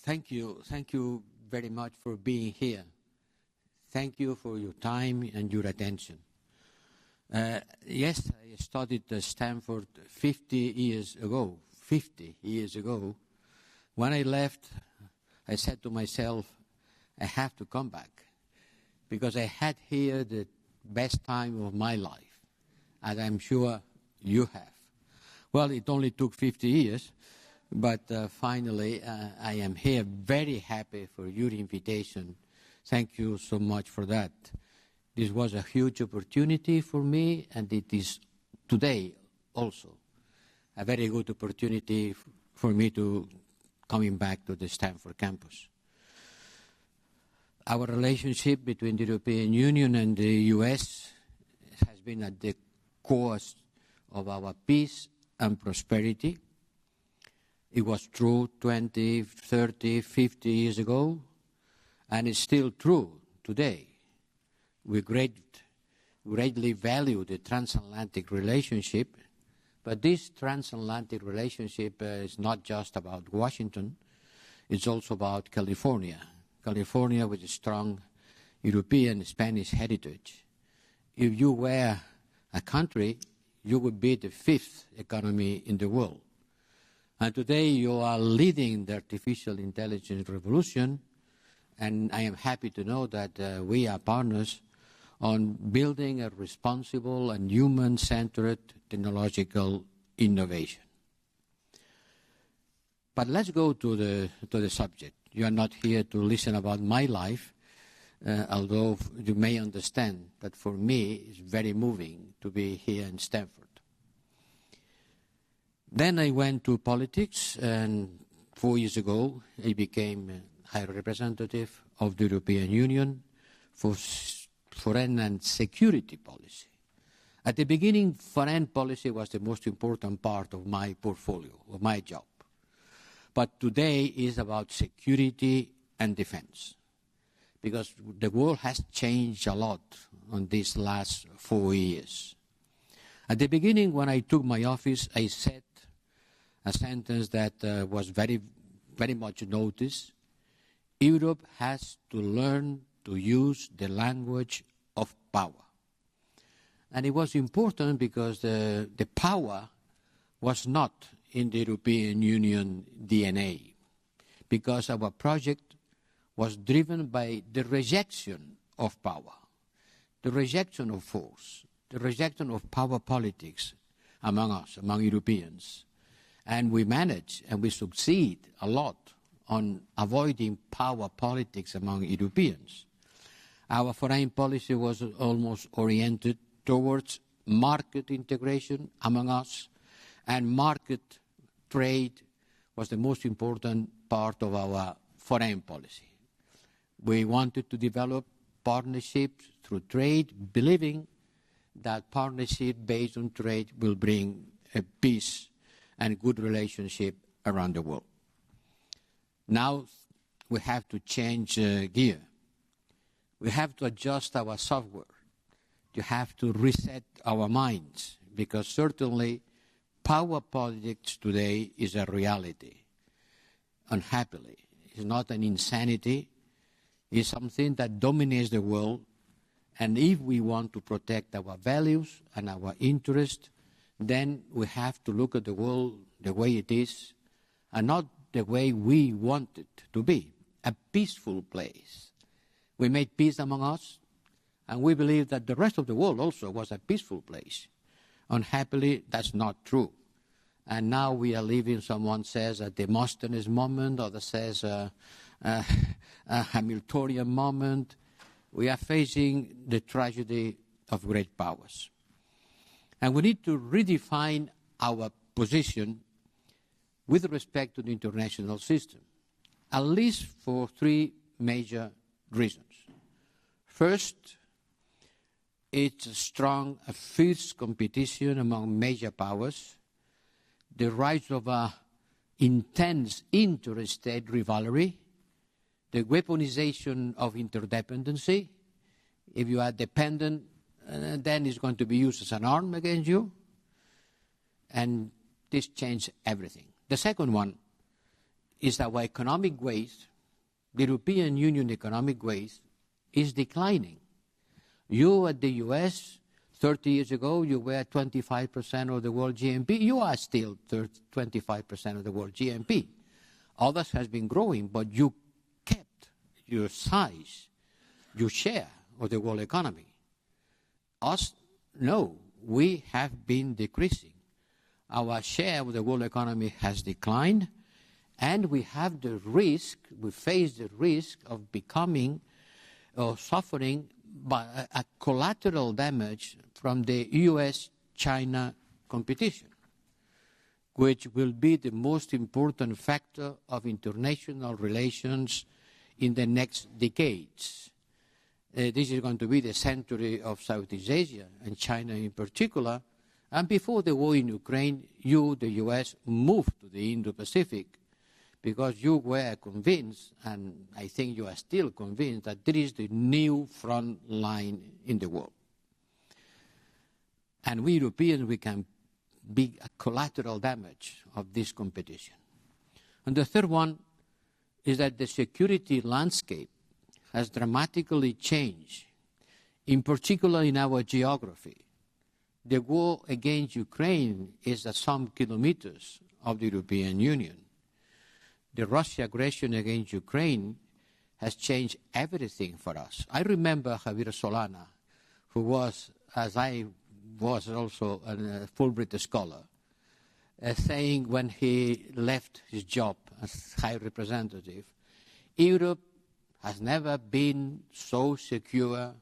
Thank you. Thank you very much for being here. Thank you for your time and your attention. Yes, I studied at Stanford 50 years ago. 50 years ago. When I left, I said to myself, I have to come back because I had here the best time of my life, and I'm sure you have. Well, it only took 50 years, but finally I am here, very happy for your invitation. Thank you so much for that. This was a huge opportunity for me, and it is today also a very good opportunity for me to coming back to the Stanford campus. Our relationship between the European Union and the US has been at the core of our peace and prosperity. It was true 20, 30, 50 years ago, and it's still true today. We greatly value the transatlantic relationship, but this transatlantic relationship is not just about Washington, it's also about California. California with a strong European Spanish heritage. If you were a country, you would be the fifth economy in the world. And today you are leading the artificial intelligence revolution, and I am happy to know that we are partners on building a responsible and human-centered technological innovation. But let's go to the subject. You are not here to listen about my life, although you may understand that for me it's very moving to be here in Stanford. Then I went to politics, and 4 years ago I became High Representative of the European Union for foreign and security policy. At the beginning, foreign policy was the most important part of my portfolio, of my job. But today is about security and defense, because the world has changed a lot in these last 4 years. At the beginning, when I took my office, I said a sentence that was very, very much noticed. Europe has to learn to use the language of power. And it was important because the power was not in the European Union DNA, because our project was driven by the rejection of power, the rejection of force, the rejection of power politics among us, among Europeans. And we manage and we succeed a lot on avoiding power politics among Europeans. Our foreign policy was almost oriented towards market integration among us, and market trade was the most important part of our foreign policy. We wanted to develop partnerships through trade, believing that partnership based on trade will bring a peace and good relationship around the world. Now we have to change gear. We have to adjust our software. You have to reset our minds, because certainly power politics today is a reality. Unhappily, it's not an insanity. It's something that dominates the world. And if we want to protect our values and our interests, then we have to look at the world the way it is, and not the way we want it to be, a peaceful place. We made peace among us, and we believe that the rest of the world also was a peaceful place. Unhappily, that's not true. And now we are living, someone says, a Demosthenes moment, others says a Hamiltonian moment. We are facing the tragedy of great powers. And we need to redefine our position with respect to the international system, at least for three major reasons. First, it's a strong, fierce competition among major powers, the rise of an intense interstate rivalry, the weaponization of interdependency. If you are dependent, then it's going to be used as an arm against you, and this changed everything. The second one is our economic weight, the European Union economic weight, is declining. You at the US, 30 years ago, you were 25% of the world GNP. You are still 25% of the world GNP. Others has been growing, but you kept your size, your share of the world economy. Us, no, we have been decreasing. Our share of the world economy has declined, and we have the risk, we face the risk of becoming or suffering by a collateral damage from the US-China competition, which will be the most important factor of international relations in the next decades. This is going to be the century of Southeast Asia, and China in particular. And before the war in Ukraine, you, the US, moved to the Indo-Pacific because you were convinced, and I think you are still convinced, that this is the new front line in the world. And we Europeans, we can be a collateral damage of this competition. And the third one is that the security landscape has dramatically changed, in particular in our geography. The war against Ukraine is at some kilometers of the European Union. The Russian aggression against Ukraine has changed everything for us. I remember Javier Solana, who was, as I was also a Fulbright scholar, saying when he left his job as High Representative, Europe has never been so secure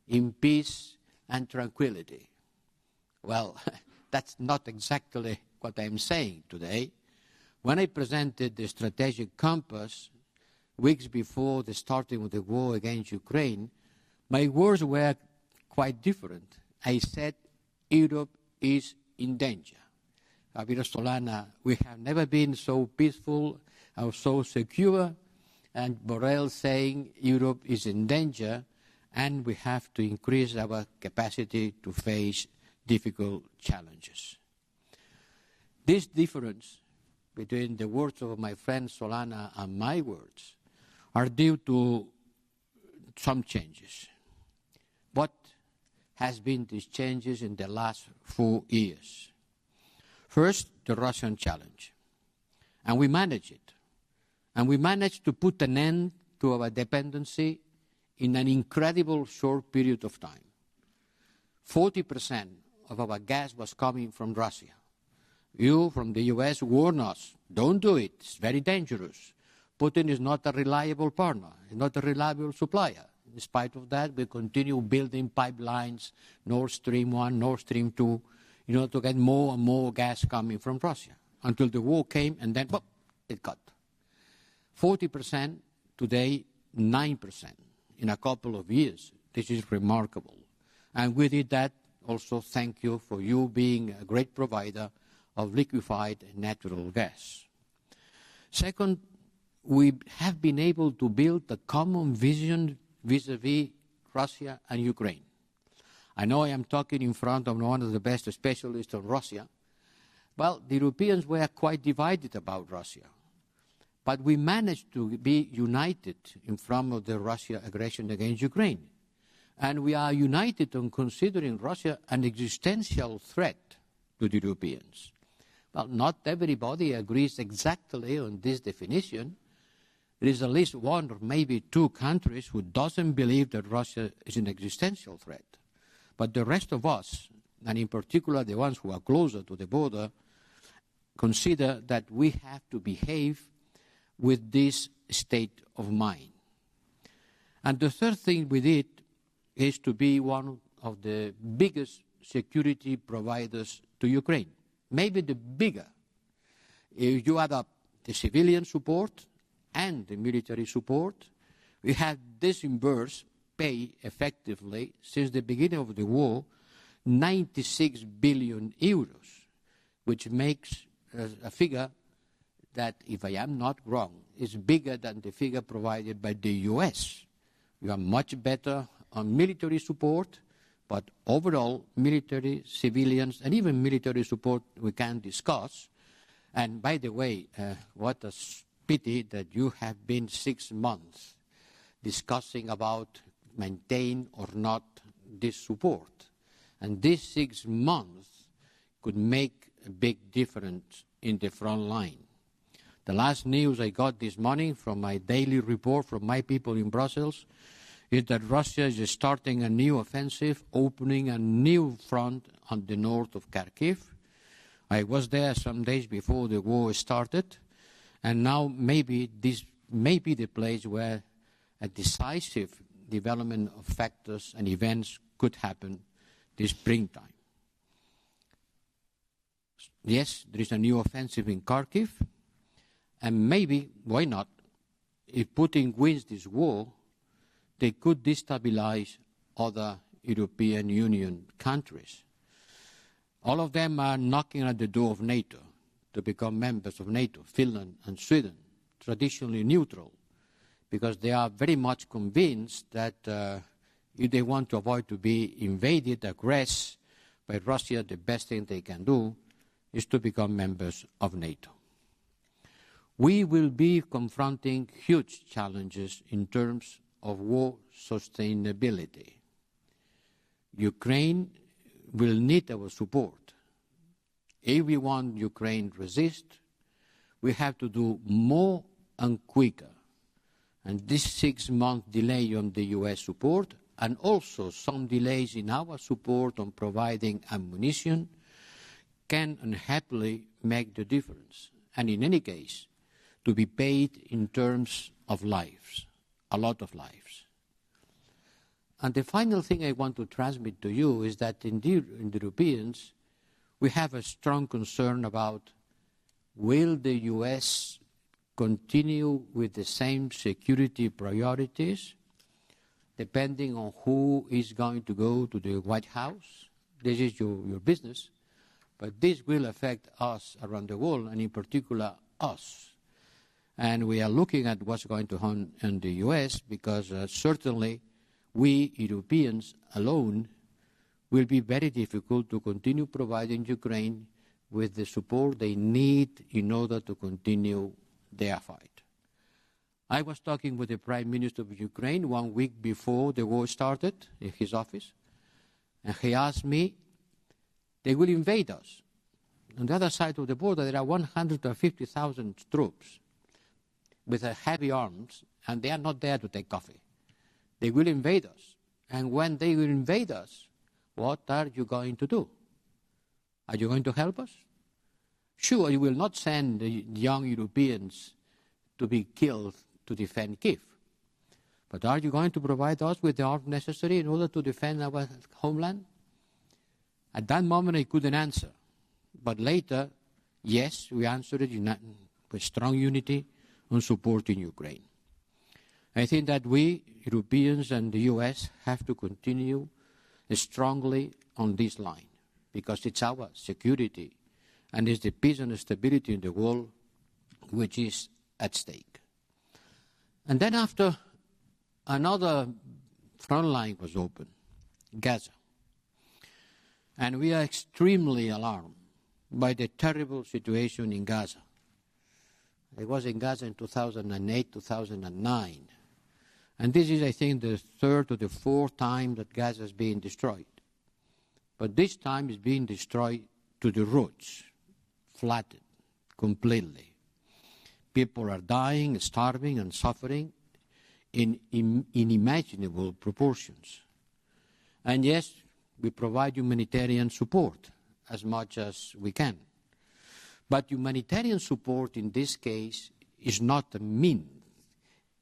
in peace and tranquility. Well, that's not exactly what I'm saying today. When I presented the strategic compass weeks before the starting of the war against Ukraine, my words were quite different. I said, Europe is in danger. Javier Solana, we have never been so peaceful or so secure, and Borrell saying Europe is in danger, and we have to increase our capacity to face difficult challenges. This difference between the words of my friend Solana and my words are due to some changes. What has been these changes in the last 4 years? First, the Russian challenge. And we managed it. And we managed to put an end to our dependency in an incredible short period of time. 40% of our gas was coming from Russia. You from the US warned us, don't do it, it's very dangerous. Putin is not a reliable partner, he's not a reliable supplier. In spite of that, we continue building pipelines, Nord Stream 1, Nord Stream 2, in order to get more and more gas coming from Russia, until the war came and then, whoop, it cut. 40%, today 9% in a couple of years. This is remarkable. And we did that also thank you for you being a great provider of liquefied natural gas. Second, we have been able to build a common vision vis-à-vis Russia and Ukraine. I know I am talking in front of one of the best specialists on Russia. Well, the Europeans were quite divided about Russia. But we managed to be united in front of the Russian aggression against Ukraine. And we are united on considering Russia an existential threat to the Europeans. Well, not everybody agrees exactly on this definition. There is at least one or maybe two countries who doesn't believe that Russia is an existential threat. But the rest of us, and in particular the ones who are closer to the border, consider that we have to behave with this state of mind. And the third thing we did is to be one of the biggest security providers to Ukraine, maybe the bigger. If you add up the civilian support and the military support, we have disbursed pay effectively since the beginning of the war 96 billion euros, which makes a figure that, if I am not wrong, is bigger than the figure provided by the US. We are much better on military support, but overall military, civilians, and even military support we can discuss. And by the way, what a pity that you have been 6 months discussing about maintain or not this support. And these 6 months could make a big difference in the front line. The last news I got this morning from my daily report from my people in Brussels is that Russia is starting a new offensive, opening a new front on the north of Kharkiv. I was there some days before the war started, and now maybe this may be the place where a decisive development of factors and events could happen this springtime. Yes, there is a new offensive in Kharkiv, and maybe, why not, if Putin wins this war, they could destabilize other European Union countries. All of them are knocking at the door of NATO to become members of NATO, Finland and Sweden, traditionally neutral, because they are very much convinced that if they want to avoid to be invaded, aggressed by Russia, the best thing they can do is to become members of NATO. We will be confronting huge challenges in terms of war sustainability. Ukraine will need our support. If we want Ukraine to resist, we have to do more and quicker. And this 6-month delay on the US support, and also some delays in our support on providing ammunition, can unhappily make the difference. And in any case, to be paid in terms of lives, a lot of lives. And the final thing I want to transmit to you is that in the Europeans, we have a strong concern about will the US continue with the same security priorities, depending on who is going to go to the White House. This is your business, but this will affect us around the world, and in particular us. And we are looking at what's going to happen in the US, because certainly we Europeans alone will be very difficult to continue providing Ukraine with the support they need in order to continue their fight. I was talking with the Prime Minister of Ukraine 1 week before the war started in his office, and he asked me, they will invade us. On the other side of the border, there are 150,000 troops with heavy arms, and they are not there to take coffee. They will invade us. And when they will invade us, what are you going to do? Are you going to help us? Sure, you will not send the young Europeans to be killed to defend Kiev. But are you going to provide us with the arms necessary in order to defend our homeland? At that moment, I couldn't answer. But later, yes, we answered it with strong unity on supporting Ukraine. I think that we, Europeans and the US, have to continue strongly on this line, because it's our security and it's the peace and stability in the world which is at stake. And then after, another front line was opened, Gaza. And we are extremely alarmed by the terrible situation in Gaza. I was in Gaza in 2008, 2009. And this is, I think, the third or the fourth time that Gaza is being destroyed. But this time it's being destroyed to the roots, flattened completely. People are dying, starving, and suffering in unimaginable proportions. And yes, we provide humanitarian support as much as we can. But humanitarian support in this case is not a means,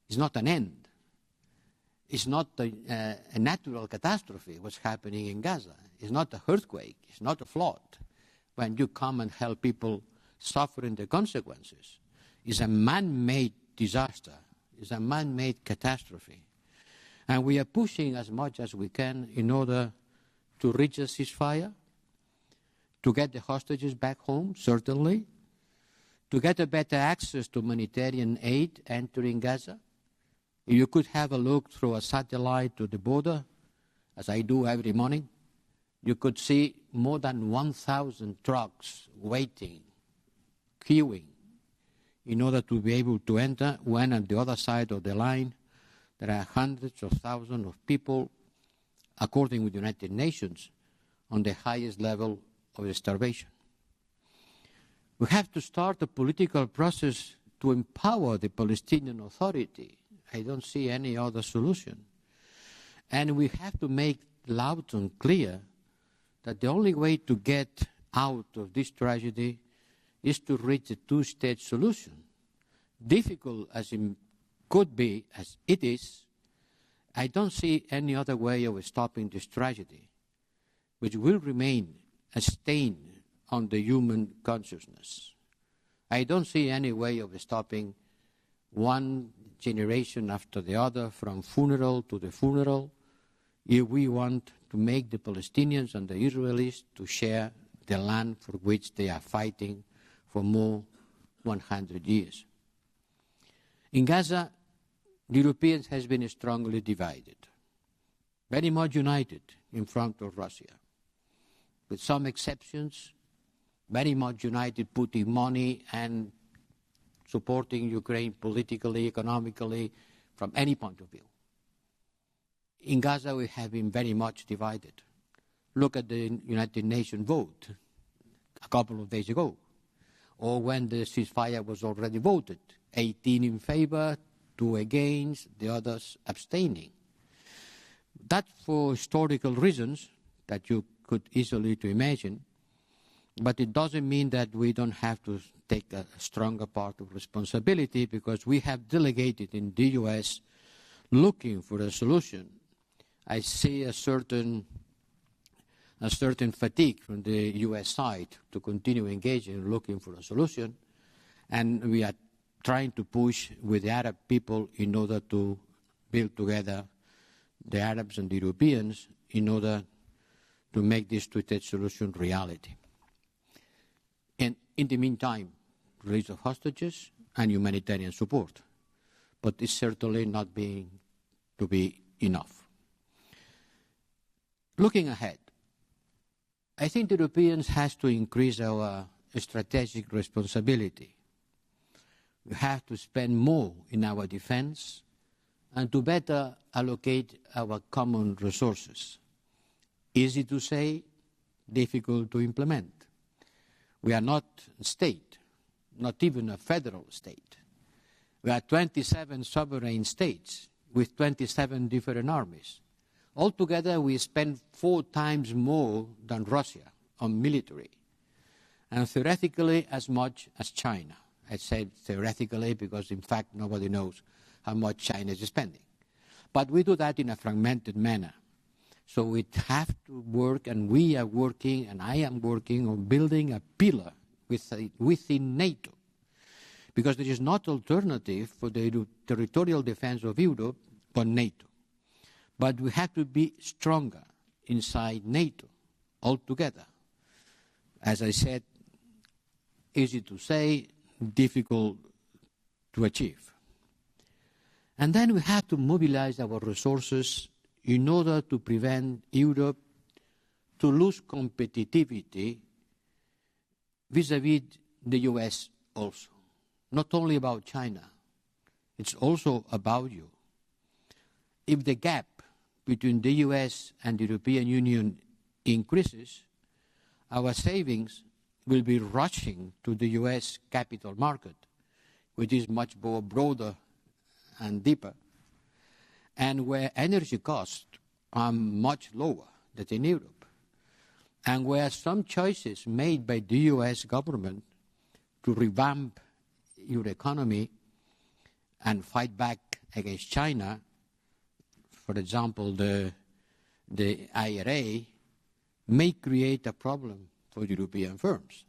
it's not an end. It's not a natural catastrophe, what's happening in Gaza. It's not an earthquake, it's not a flood. When you come and help people suffering the consequences, it's a man-made disaster, it's a man-made catastrophe. And we are pushing as much as we can in order to reach a ceasefire, to get the hostages back home, certainly, to get a better access to humanitarian aid entering Gaza. You could have a look through a satellite to the border, as I do every morning. You could see more than 1,000 trucks waiting, queuing, in order to be able to enter when on the other side of the line there are hundreds of thousands of people, according with the United Nations, on the highest level of starvation. We have to start a political process to empower the Palestinian Authority. I don't see any other solution. And we have to make loud and clear that the only way to get out of this tragedy is to reach a two-state solution. Difficult as it could be, as it is, I don't see any other way of stopping this tragedy, which will remain a stain on the human consciousness. I don't see any way of stopping one generation after the other, from funeral to the funeral, if we want to make the Palestinians and the Israelis to share the land for which they are fighting for more 100 years. In Gaza, the Europeans has been strongly divided, very much united in front of Russia, with some exceptions, very much united, putting money and supporting Ukraine politically, economically, from any point of view. In Gaza, we have been very much divided. Look at the United Nations vote a couple of days ago, or when the ceasefire was already voted, 18 in favor, 2 against, the others abstaining. That for historical reasons that you could easily to imagine, but it doesn't mean that we don't have to take a stronger part of responsibility, because we have delegated in the US looking for a solution. I see a certain fatigue from the US side to continue engaging, looking for a solution, and we are trying to push with the Arab people in order to build together the Arabs and the Europeans in order to make this two-state solution reality. And in the meantime, release of hostages and humanitarian support. But it's certainly not being to be enough. Looking ahead, I think the Europeans has to increase our strategic responsibility. We have to spend more in our defense and to better allocate our common resources. Easy to say, difficult to implement. We are not a state, not even a federal state. We are 27 sovereign states with 27 different armies. Altogether, we spend 4 times more than Russia on military, and theoretically as much as China. I said theoretically because, in fact, nobody knows how much China is spending. But we do that in a fragmented manner. So we have to work, and we are working, and I am working on building a pillar within NATO, because there is not alternative for the territorial defense of Europe but NATO. But we have to be stronger inside NATO altogether. As I said, easy to say, difficult to achieve. And then we have to mobilize our resources in order to prevent Europe to lose competitivity vis-à-vis the US also. Not only about China, it's also about you. If the gap between the US and the European Union increases, our savings will be rushing to the US capital market, which is much more broader and deeper, and where energy costs are much lower than in Europe, and where some choices made by the US government to revamp your economy and fight back against China, for example, the IRA, may create a problem for European firms.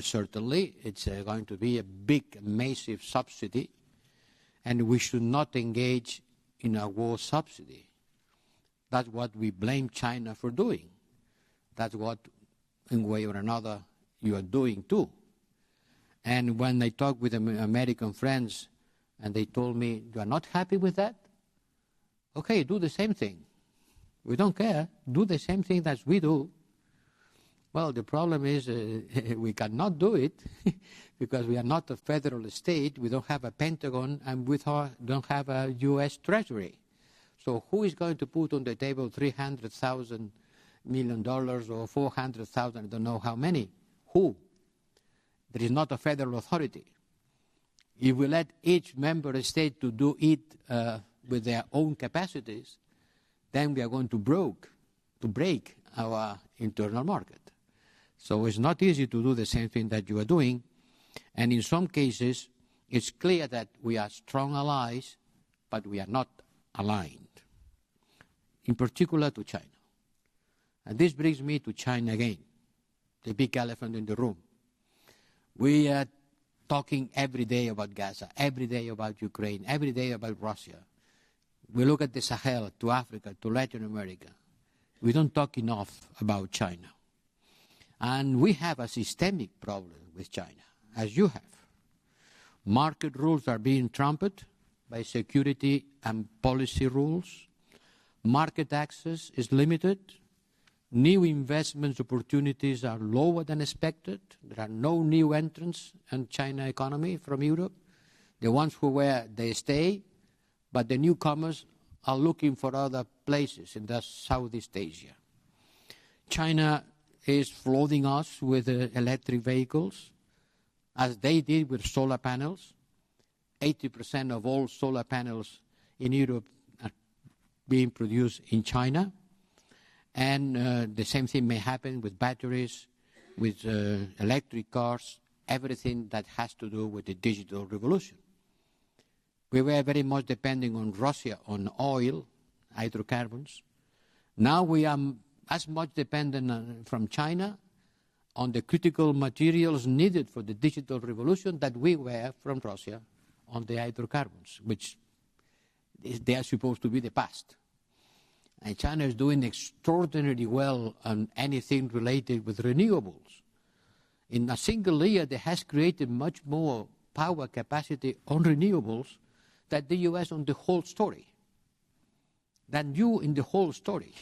Certainly, it's going to be a big, massive subsidy, and we should not engage in a war subsidy. That's what we blame China for doing. That's what, in a way or another, you are doing too. And when I talk with American friends, and they told me, you are not happy with that? Okay, do the same thing. We don't care. Do the same thing that we do. Well, the problem is we cannot do it because we are not a federal state, we don't have a Pentagon, and we don't have a U.S. Treasury. So who is going to put on the table $300,000 million or 400,000, I don't know how many? Who? There is not a federal authority. If we let each member state to do it with their own capacities, then we are going to break our internal market. So it's not easy to do the same thing that you are doing. And in some cases, it's clear that we are strong allies, but we are not aligned, in particular to China. And this brings me to China again, the big elephant in the room. We are talking every day about Gaza, every day about Ukraine, every day about Russia. We look at the Sahel, to Africa, to Latin America. We don't talk enough about China. And we have a systemic problem with China, as you have. Market rules are being trumped by security and policy rules. Market access is limited. New investment opportunities are lower than expected. There are no new entrants in China economy from Europe. The ones who were, they stay, but the newcomers are looking for other places in Southeast Asia. China is flooding us with electric vehicles, as they did with solar panels. 80% of all solar panels in Europe are being produced in China. And the same thing may happen with batteries, with electric cars, everything that has to do with the digital revolution. We were very much depending on Russia, on oil, hydrocarbons. Now we are as much dependent from China on the critical materials needed for the digital revolution that we were from Russia on the hydrocarbons, which they are supposed to be the past. And China is doing extraordinarily well on anything related with renewables. In a single year, they has created much more power capacity on renewables than the U.S. on the whole story, than you in the whole story.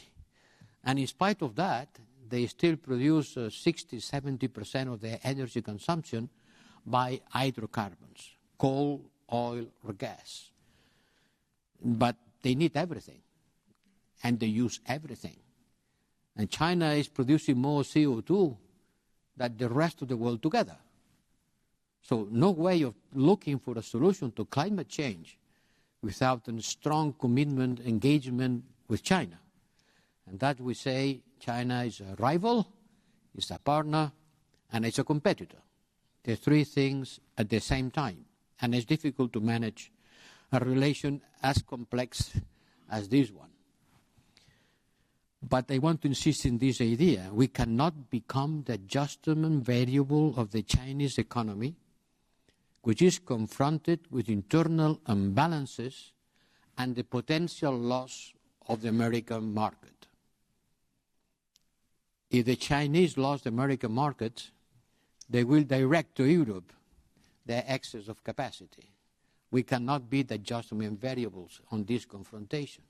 And in spite of that, they still produce 60-70% of their energy consumption by hydrocarbons, coal, oil, or gas. But they need everything, and they use everything. And China is producing more CO2 than the rest of the world together. So no way of looking for a solution to climate change without a strong commitment, engagement with China. And that we say China is a rival, is a partner, and it's a competitor. The three things at the same time. And it's difficult to manage a relation as complex as this one. But I want to insist in this idea. We cannot become the adjustment variable of the Chinese economy, which is confronted with internal imbalances and the potential loss of the American market. If the Chinese lost the American market, they will direct to Europe their excess of capacity. We cannot be the adjustment variables on this confrontation.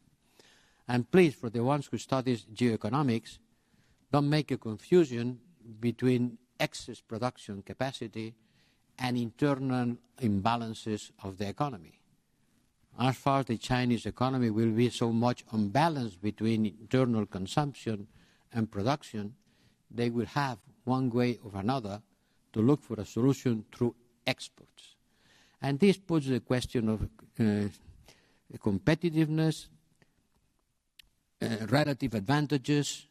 And please, for the ones who study geoeconomics, don't make a confusion between excess production capacity and internal imbalances of the economy. As far as the Chinese economy will be so much unbalanced between internal consumption and production, they will have one way or another to look for a solution through exports. And this puts the question of competitiveness, relative advantages,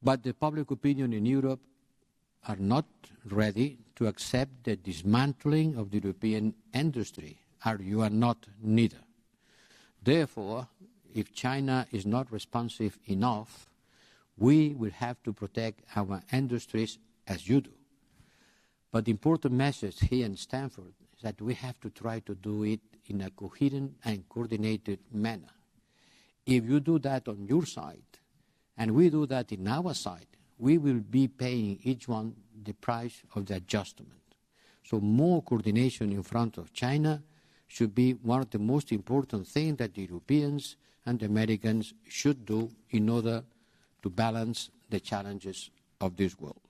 but the public opinion in Europe are not ready to accept the dismantling of the European industry, or you are not neither. Therefore, if China is not responsive enough, we will have to protect our industries as you do. But the important message here in Stanford is that we have to try to do it in a coherent and coordinated manner. If you do that on your side, and we do that in our side, we will be paying each one the price of the adjustment. So more coordination in front of China should be one of the most important things that the Europeans and the Americans should do in order to balance the challenges of this world.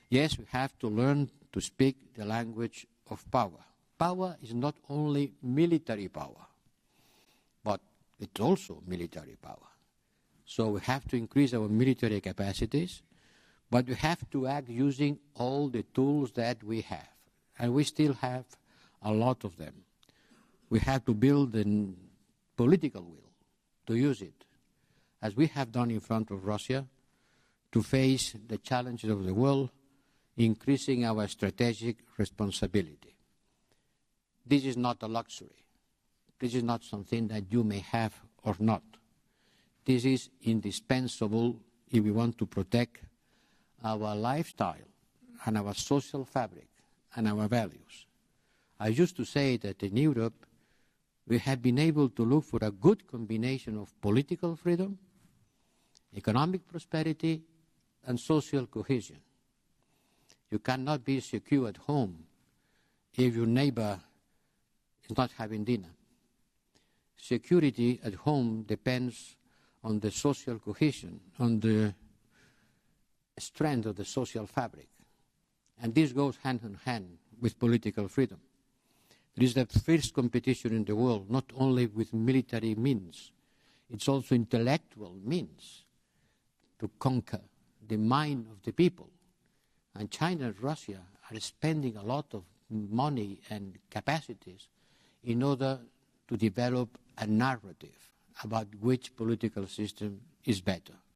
Yes, we have to learn to speak the language of power. Power is not only military power, but it's also military power. So we have to increase our military capacities, but we have to act using all the tools that we have. And we still have a lot of them. We have to build a political will to use it, as we have done in front of Russia, to face the challenges of the world, increasing our strategic responsibility. This is not a luxury. This is not something that you may have or not. This is indispensable if we want to protect our lifestyle and our social fabric and our values. I used to say that in Europe, we have been able to look for a good combination of political freedom, economic prosperity, and social cohesion. You cannot be secure at home if your neighbor is not having dinner. Security at home depends on the social cohesion, on the strength of the social fabric. And this goes hand in hand with political freedom. There is the fierce competition in the world, not only with military means, it's also intellectual means to conquer the mind of the people. And China and Russia are spending a lot of money and capacities in order to develop a narrative about which political system is better.